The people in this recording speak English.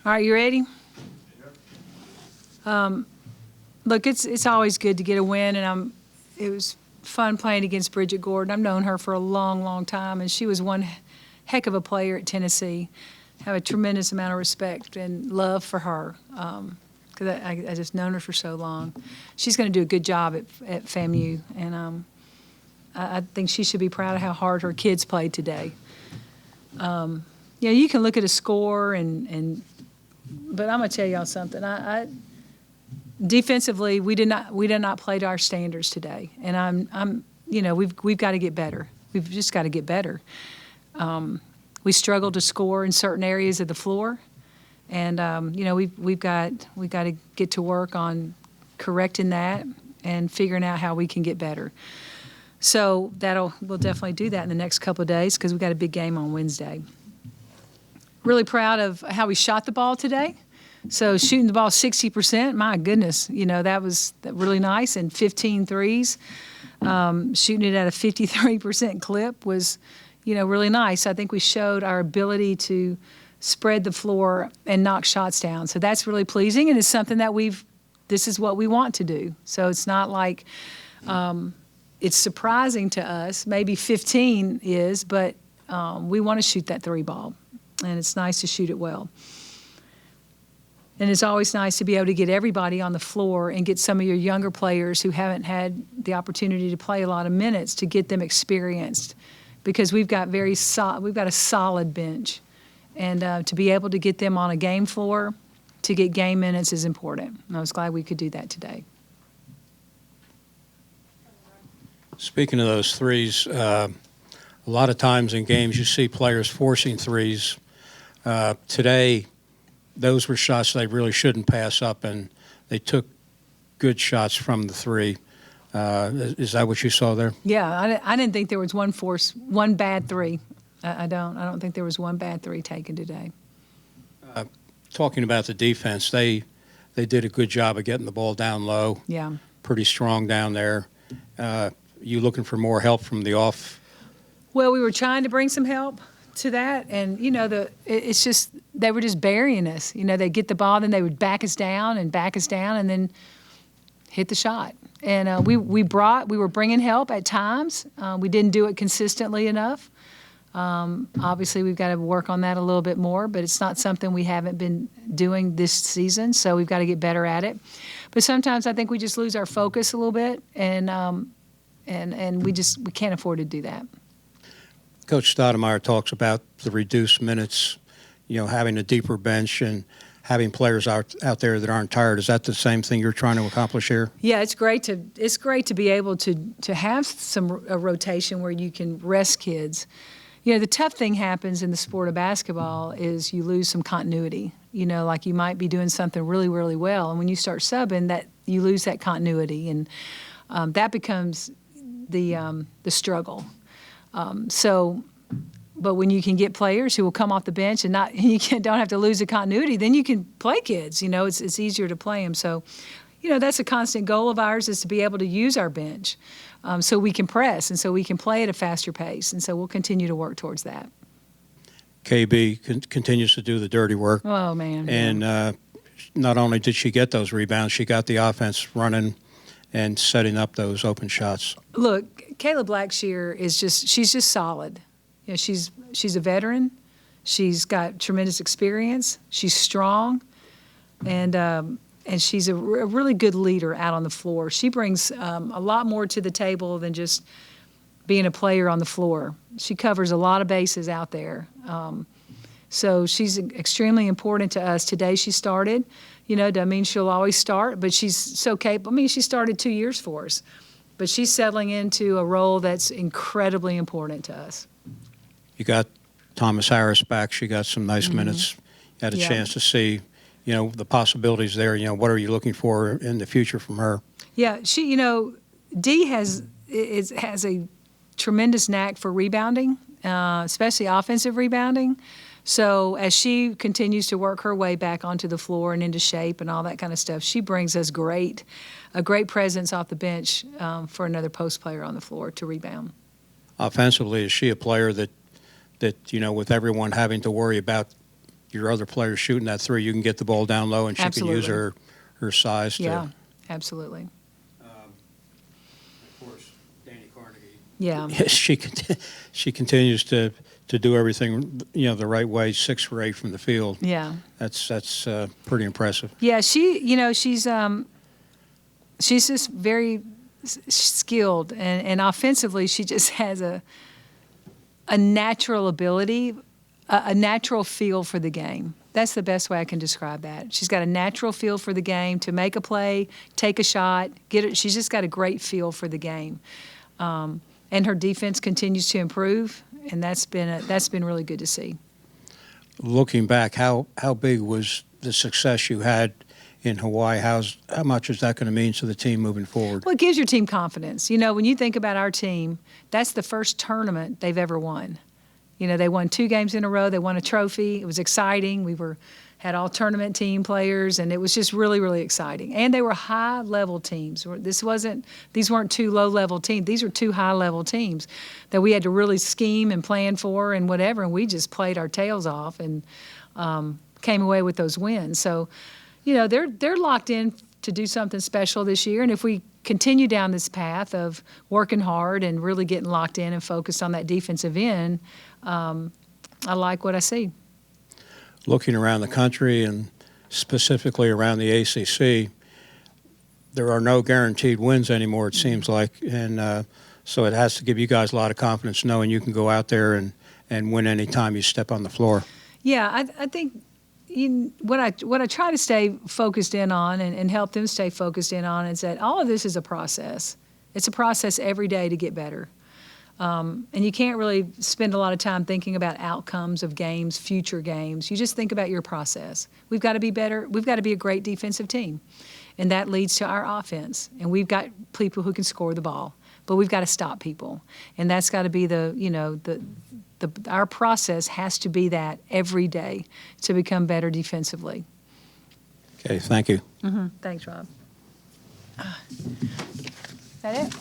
All right, you ready? Look, it's always good to get a win, and it was fun playing against Bridget Gordon. I've known her for a long, long time, and she was one heck of a player at Tennessee. I have a tremendous amount of respect and love for her because I just known her for so long. She's going to do a good job at FAMU, and I think she should be proud of how hard her kids played today. You can look at a score, but I'm going to tell y'all something. Defensively, we did not play to our standards today, and we've got to get better. We've just got to get better. We struggled to score in certain areas of the floor, and we've got to get to work on correcting that and figuring out how we can get better. So we'll definitely do that in the next couple of days because we've got a big game on Wednesday. Really proud of how we shot the ball today. So shooting the ball 60%, my goodness, that was really nice. And 15 threes, shooting it at a 53% clip was, really nice. I think we showed our ability to spread the floor and knock shots down. So that's really pleasing, and it's something that this is what we want to do. So it's not like it's surprising to us. Maybe 15 is, but we want to shoot that three ball, and it's nice to shoot it well. And it's always nice to be able to get everybody on the floor and get some of your younger players who haven't had the opportunity to play a lot of minutes to get them experienced, because we've got a solid bench, and to be able to get them on a game floor to get game minutes is important. And I was glad we could do that today. Speaking of those threes, a lot of times in games you see players forcing threes. Today, those were shots they really shouldn't pass up, and they took good shots from the three. Is that what you saw there? Yeah, I didn't think there was one bad three. I don't think there was one bad three taken today. Talking about the defense, they did a good job of getting the ball down low. Yeah. Pretty strong down there. You looking for more help from the off? Well, we were trying to bring some help to that, and it's just they were just burying us. They'd get the ball, then they would back us down, and then hit the shot. And we were bringing help at times. We didn't do it consistently enough. Obviously, we've got to work on that a little bit more, but it's not something we haven't been doing this season, so we've got to get better at it. But sometimes I think we just lose our focus a little bit, and we can't afford to do that. Coach Stoudemire talks about the reduced minutes, having a deeper bench and having players out there that aren't tired. Is that the same thing you're trying to accomplish here? Yeah, it's great to be able to have a rotation where you can rest kids. The tough thing happens in the sport of basketball is you lose some continuity. Like you might be doing something really, really well, and when you start subbing, that you lose that continuity, and that becomes the struggle. But when you can get players who will come off the bench and don't have to lose the continuity, then you can play kids. It's easier to play them. So, that's a constant goal of ours, is to be able to use our bench so we can press and so we can play at a faster pace. And so we'll continue to work towards that. KB continues to do the dirty work. Oh, man. And not only did she get those rebounds, she got the offense running and setting up those open shots. Look, Kayla Blackshear she's just solid. She's a veteran. She's got tremendous experience. She's strong, and she's a really good leader out on the floor. She brings a lot more to the table than just being a player on the floor. She covers a lot of bases out there. So she's extremely important to us. Today she started. Doesn't mean she'll always start, but she's so capable. She started 2 years for us. But she's settling into a role that's incredibly important to us. You got Thomas Harris back. She got some nice minutes. You had a chance to see, the possibilities there. What are you looking for in the future from her? Yeah, she, Dee has a tremendous knack for rebounding, especially offensive rebounding. So as she continues to work her way back onto the floor and into shape and all that kind of stuff, she brings us a great presence off the bench for another post player on the floor to rebound. Offensively, is she a player that with everyone having to worry about, your other players shooting that three, you can get the ball down low, and she Absolutely. can use her size to. Yeah, absolutely. Of course, Danny Carnegie. Yeah. She continues to do everything the right way. 6 for 8 from the field. Yeah. That's pretty impressive. Yeah, she's just very skilled, and offensively she just has a natural ability, a natural feel for the game. That's the best way I can describe that. She's got a natural feel for the game to make a play, take a shot, get it. She's just got a great feel for the game, and her defense continues to improve, and that's been really good to see. Looking back, how big was the success you had in Hawaii? How much is that going to mean to the team moving forward? Well, it gives your team confidence. When you think about our team, that's the first tournament they've ever won. They won 2 games in a row. They won a trophy. It was exciting. We had all tournament team players, and it was just really, really exciting. And they were high-level teams. These weren't 2 low-level teams. These were 2 high-level teams that we had to really scheme and plan for and whatever, and we just played our tails off and came away with those wins. So, they're locked in to do something special this year, and if we continue down this path of working hard and really getting locked in and focused on that defensive end, I like what I see. Looking around the country and specifically around the ACC, there are no guaranteed wins anymore, it seems like, and so it has to give you guys a lot of confidence knowing you can go out there and win any time you step on the floor. Yeah, I think what I try to stay focused in on and help them stay focused in on is that all of this is a process. It's a process every day to get better. And you can't really spend a lot of time thinking about outcomes of games, future games. You just think about your process. We've got to be better. We've got to be a great defensive team. And that leads to our offense. And we've got people who can score the ball. But we've got to stop people. And that's got to be our process has to be that every day to become better defensively. Okay, thank you. Thanks, Rob. Is that it?